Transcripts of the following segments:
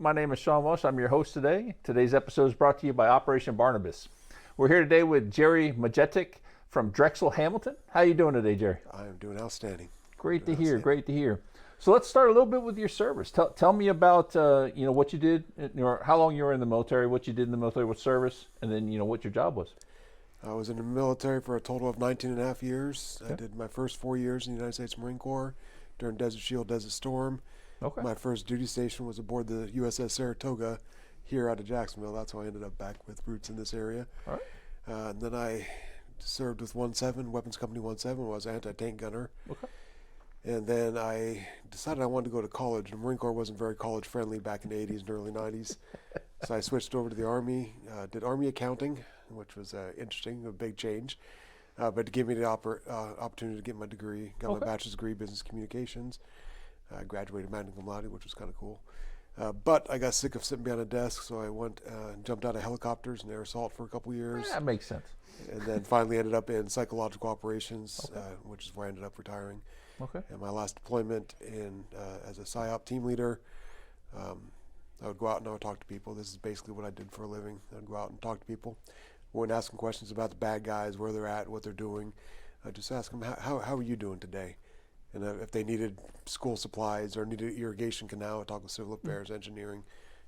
My name is Shawn Welsh. I'm your host today. Today's episode is brought to you by Operation Barnabas. We're here today with Jerry Majetich from Drexel, Hamilton. How are you doing today, Jerry? I am doing outstanding. Great to hear. Great to hear. So let's start a little bit with your service. Tell me about what you did, or how long you were in the military, what you did in the military, what service, and then what your job was. I was in the military for a total of 19 and a half years. Okay. I did my first 4 years in the United States Marine Corps during Desert Shield, Desert Storm. Okay. My first duty station was aboard the USS Saratoga here out of Jacksonville. That's how I ended up back with roots in this area. All right. And then I served with 17, Weapons Company 17, was an anti-tank gunner. Okay. And then I decided I wanted to go to college. The Marine Corps wasn't very college friendly back in the 80s and early 90s. So I switched over to the Army, did Army accounting, which was interesting, a big change. But it gave me the opportunity to get my degree, got my bachelor's degree, business communications. I graduated magna cum laude, which was kind of cool. But I got sick of sitting behind a desk, so I went and jumped out of helicopters and air assault for a couple years. That makes sense. And then finally ended up in psychological operations, which is where I ended up retiring. Okay. And my last deployment as a PSYOP team leader, I would go out and I would talk to people. This is basically what I did for a living. I would go out and talk to people. I wouldn't ask them questions about the bad guys, where they're at, what they're doing. I'd just ask them, how are you doing today? And if they needed school supplies or needed irrigation canal, I'd talk with civil affairs, engineering,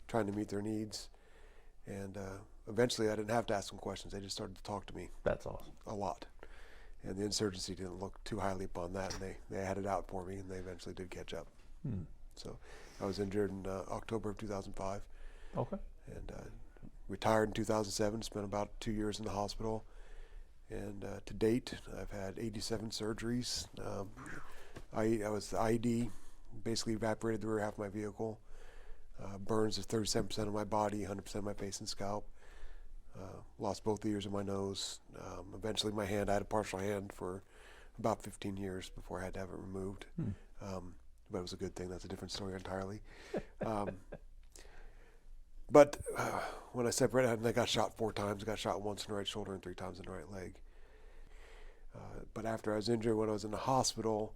trying to meet their needs. And eventually I didn't have to ask them questions. They just started to talk to me. That's awesome. A lot. And the insurgency didn't look too highly upon that, and they had it out for me, and they eventually did catch up. So I was injured in October of 2005. Okay. And retired in 2007, spent about 2 years in the hospital. And to date, I've had 87 surgeries. I was the IED, basically evaporated the rear half of my vehicle. Burns of 37% of my body, 100% of my face and scalp. Lost both ears and my nose. Eventually my hand, I had a partial hand for about 15 years before I had to have it removed. But it was a good thing. That's a different story entirely. But when I separated, I got shot 4 times. I got shot once in the right shoulder and 3 times in the right leg. But after I was injured, when I was in the hospital,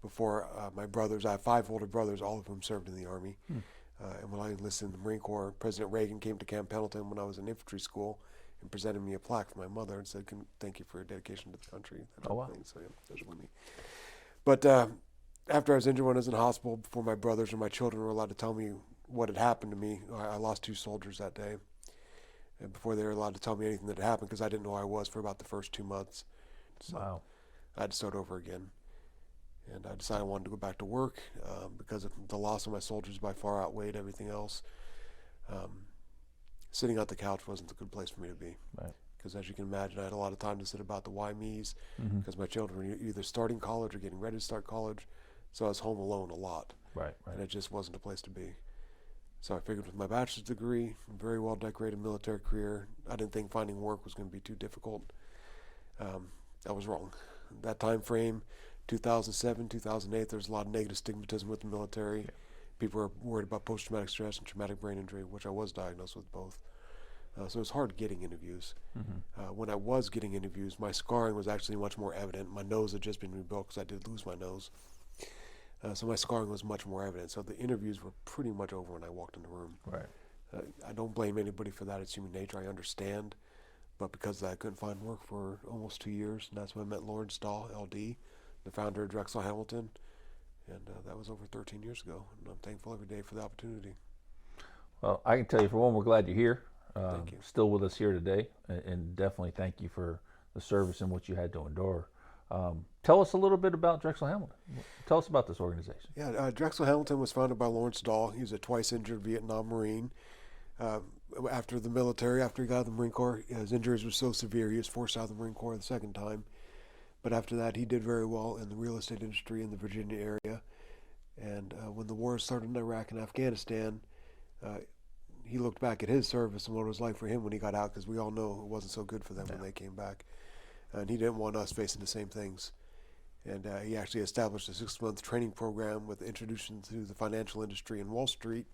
before my brothers, I have 5 older brothers, all of whom served in the Army. And when I enlisted in the Marine Corps, President Reagan came to Camp Pendleton when I was in infantry school and presented me a plaque for my mother and said, thank you for your dedication to the country. Oh, wow. So, yeah, those were me. But after I was injured when I was in the hospital, before my brothers or my children were allowed to tell me what had happened to me, I lost 2 soldiers that day. And before they were allowed to tell me anything that had happened, because I didn't know who I was for about the first 2 months. So wow. I had to start over again. And I decided I wanted to go back to work because of the loss of my soldiers by far outweighed everything else. Sitting on the couch wasn't a good place for me to be. Right. Because as you can imagine, I had a lot of time to sit about the why me's because my children were either starting college or getting ready to start college. So I was home alone a lot. Right. And it just wasn't a place to be. So I figured with my bachelor's degree, very well decorated military career, I didn't think finding work was going to be too difficult. I was wrong. That time frame, 2007, 2008, there's a lot of negative stigmatism with the military. Yeah. People were worried about post-traumatic stress and traumatic brain injury, which I was diagnosed with both. So it was hard getting interviews. When I was getting interviews, my scarring was actually much more evident. My nose had just been rebuilt because I did lose my nose. So my scarring was much more evident. So the interviews were pretty much over when I walked in the room. Right. I don't blame anybody for that. It's human nature. I understand. But because I couldn't find work for almost 2 years, and that's when I met Lawrence Dahl, LD, the founder of Drexel Hamilton. And that was over 13 years ago. And I'm thankful every day for the opportunity. Well, I can tell you, for one, we're glad you're here. Thank you. Still with us here today. And definitely thank you for the service and what you had to endure. Tell us a little bit about Drexel Hamilton. Tell us about this organization. Yeah, Drexel Hamilton was founded by Lawrence Dahl. He was a twice injured Vietnam Marine. After the military, after he got out of the Marine Corps, his injuries were so severe he was forced out of the Marine Corps the second time. But after that, he did very well in the real estate industry in the Virginia area. And when the war started in Iraq and Afghanistan, he looked back at his service and what it was like for him when he got out, because we all know it wasn't so good for them when they came back. And he didn't want us facing the same things. And he actually established a 6-month training program with introduction to the financial industry in Wall Street.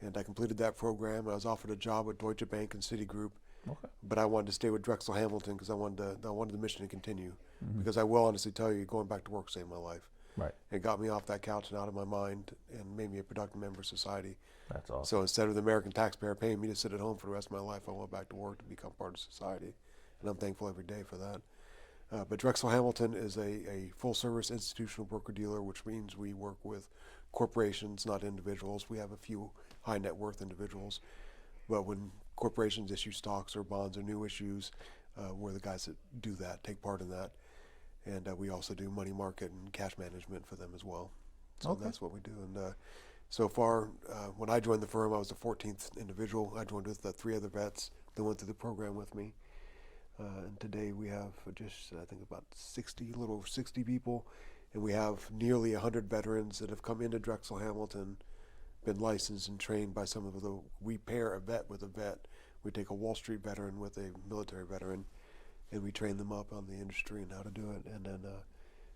And I completed that program. I was offered a job with Deutsche Bank and Citigroup. Okay. But I wanted to stay with Drexel Hamilton because I wanted the mission to continue. Because I will honestly tell you, going back to work saved my life. Right. It got me off that couch and out of my mind and made me a productive member of society. That's awesome. So instead of the American taxpayer paying me to sit at home for the rest of my life, I went back to work to become part of society. And I'm thankful every day for that. But Drexel Hamilton is a full-service institutional broker-dealer, which means we work with corporations, not individuals. We have a few high-net-worth individuals. But when corporations issue stocks or bonds or new issues, we're the guys that do that, take part in that. And we also do money market and cash management for them as well. So that's what we do. And so far, when I joined the firm, I was the 14th individual. I joined with 3 other vets that went through the program with me. And today we have just, I think, about 60 people. And we have nearly 100 veterans that have come into Drexel Hamilton, been licensed and trained by some of the, we pair a vet with a vet. We take a Wall Street veteran with a military veteran, and we train them up on the industry and how to do it. And then,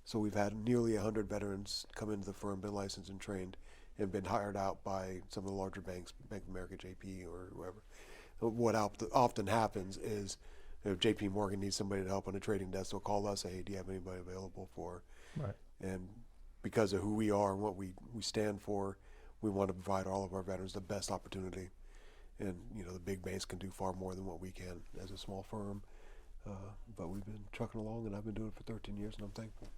so we've had nearly 100 veterans come into the firm, been licensed and trained, and been hired out by some of the larger banks, Bank of America, JP, or whoever. What often happens is, if JP Morgan needs somebody to help on a trading desk, they'll call us, say, hey, do you have anybody available for? Right. And because of who we are and what we stand for, we want to provide all of our veterans the best opportunity. And, you know, the big banks can do far more than what we can as a small firm. But we've been trucking along, and I've been doing it for 13 years, and I'm thankful.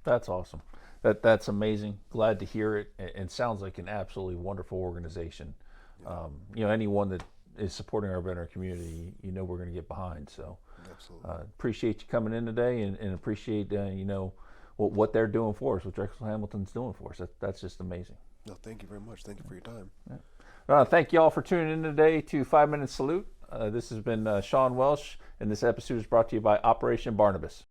That's awesome. That's amazing. Glad to hear it. And sounds like an absolutely wonderful organization. Yeah. You know, anyone that is supporting our veteran community, you know, we're going to get behind. So Absolutely. Appreciate you coming in today, and appreciate, you know, what they're doing for us, what Drexel Hamilton's doing for us. That's just amazing. No, thank you very much. Thank you for your time. Yeah. Thank you all for tuning in today to 5 Minute Salute. This has been Shawn Welsh, and this episode is brought to you by Operation Barnabas.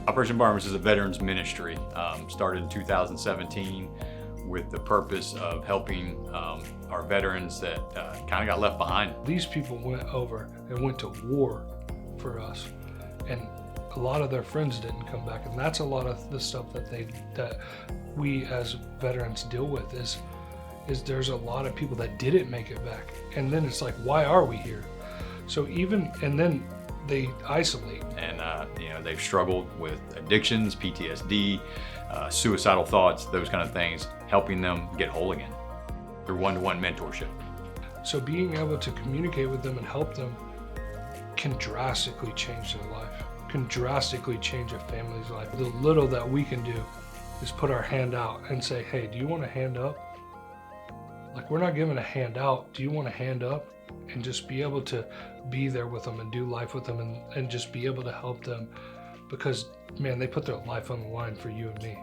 Operation Barnabas is a veterans ministry, started in 2017 with the purpose of helping our veterans that kind of got left behind. These people went over and went to war for us, and a lot of their friends didn't come back, and that's a lot of the stuff that we as veterans deal with is there's a lot of people that didn't make it back, and then it's like, why are we here? So and then they isolate. And they've struggled with addictions, PTSD, suicidal thoughts, those kind of things, helping them get whole again through one-to-one mentorship. So being able to communicate with them and help them can drastically change their life, can drastically change a family's life. The little that we can do is put our hand out and say, hey, do you want a hand up? Like, we're not giving a hand out. Do you want a hand up? And just be able to be there with them and do life with them, and just be able to help them, because, man, they put their life on the line for you and me.